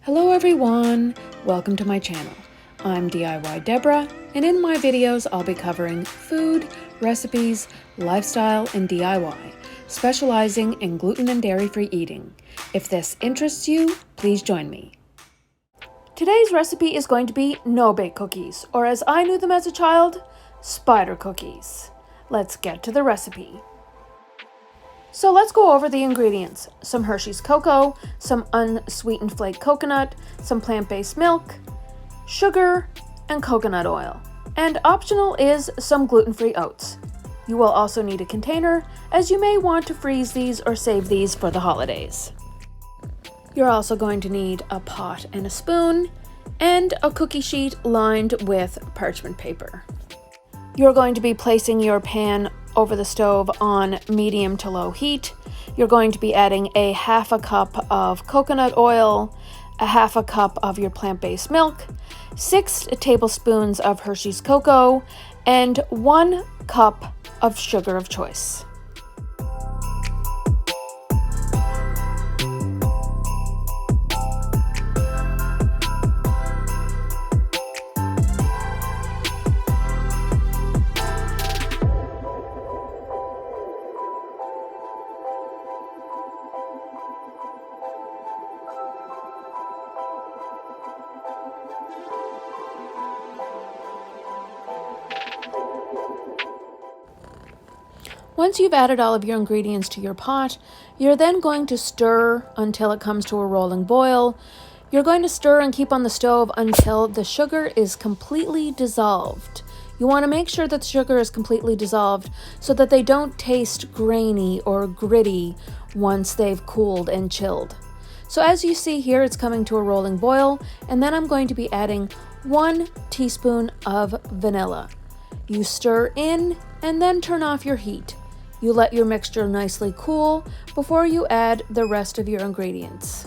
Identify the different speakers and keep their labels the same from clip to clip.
Speaker 1: Hello everyone, welcome to my channel. I'm DIY Deborah, and in my videos I'll be covering food, recipes, lifestyle, and DIY, specializing in gluten and dairy-free eating. If this interests you, please join me. Today's recipe is going to be no-bake cookies, or as I knew them as a child, spider cookies. Let's get to the recipe. So let's go over the ingredients. Some Hershey's cocoa, some unsweetened flake coconut, some plant-based milk, sugar, and coconut oil. And optional is some gluten-free oats. You will also need a container, as you may want to freeze these or save these for the holidays. You're also going to need a pot and a spoon, and a cookie sheet lined with parchment paper. You're going to be placing your pan over the stove on medium to low heat. You're going to be adding a half a cup of coconut oil, a half a cup of your plant-based milk, 6 tablespoons of Hershey's cocoa, and 1 cup of sugar of choice. Once you've added all of your ingredients to your pot, you're then going to stir until it comes to a rolling boil. You're going to stir and keep on the stove until the sugar is completely dissolved. You want to make sure that the sugar is completely dissolved so that they don't taste grainy or gritty once they've cooled and chilled. So as you see here, it's coming to a rolling boil, and then I'm going to be adding 1 teaspoon of vanilla. You stir in and then turn off your heat. You let your mixture nicely cool before you add the rest of your ingredients.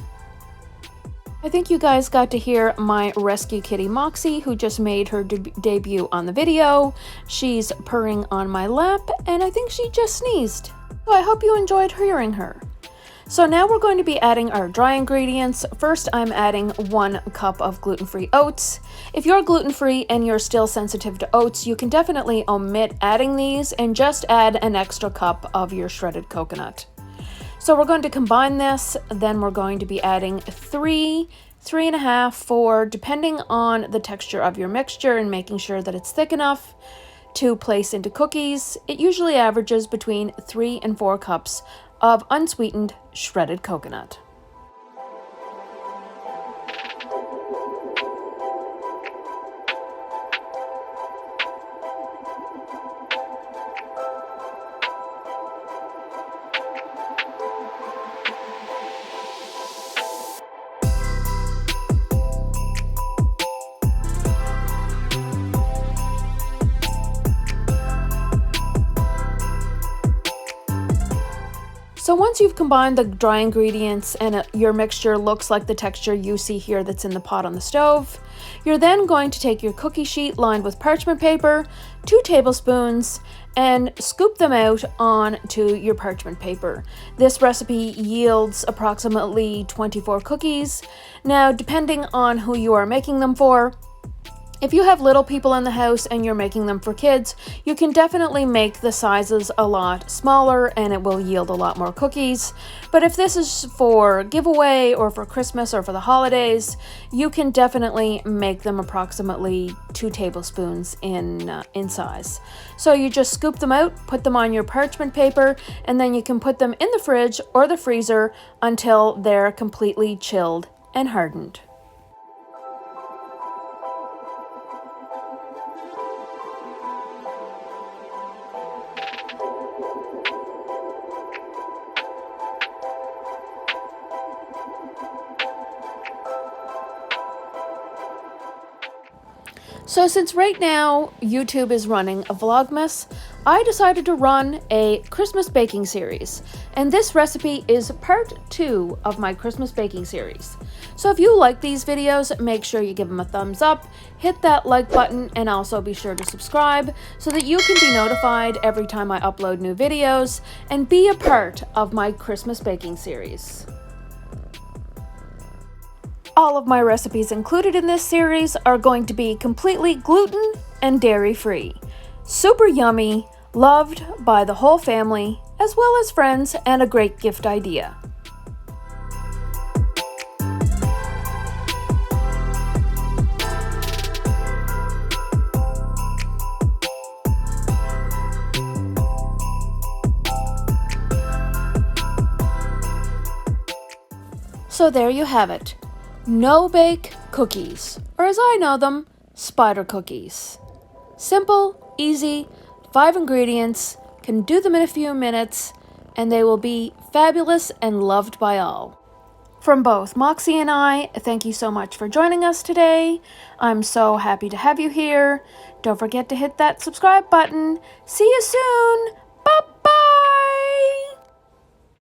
Speaker 1: I think you guys got to hear my rescue kitty Moxie, who just made her debut on the video. She's purring on my lap, and I think she just sneezed. So I hope you enjoyed hearing her. So now we're going to be adding our dry ingredients. First, I'm adding 1 cup of gluten-free oats. If you're gluten-free and you're still sensitive to oats, you can definitely omit adding these and just add an extra cup of your shredded coconut. So we're going to combine this, then we're going to be adding 3, 3.5, 4, depending on the texture of your mixture and making sure that it's thick enough to place into cookies. It usually averages between 3 and 4 cups of unsweetened shredded coconut. So once you've combined the dry ingredients and your mixture looks like the texture you see here that's in the pot on the stove, you're then going to take your cookie sheet lined with parchment paper, 2 tablespoons, and scoop them out onto your parchment paper. This recipe yields approximately 24 cookies. Now, depending on who you are making them for, if you have little people in the house and you're making them for kids, you can definitely make the sizes a lot smaller and it will yield a lot more cookies. But if this is for giveaway or for Christmas or for the holidays, you can definitely make them approximately 2 tablespoons in size. So you just scoop them out, put them on your parchment paper, and then you can put them in the fridge or the freezer until they're completely chilled and hardened. So since right now YouTube is running a Vlogmas, I decided to run a Christmas baking series, and this recipe is part 2 of my Christmas baking series. So if you like these videos, make sure you give them a thumbs up, hit that like button, and also be sure to subscribe so that you can be notified every time I upload new videos and be a part of my Christmas baking series. All of my recipes included in this series are going to be completely gluten and dairy-free. Super yummy, loved by the whole family, as well as friends, and a great gift idea. So there you have it. No-bake cookies, or as I know them, spider cookies. Simple, easy, 5 ingredients, can do them in a few minutes, and they will be fabulous and loved by all. From both Moxie and I, thank you so much for joining us today. I'm so happy to have you here. Don't forget to hit that subscribe button. See you soon!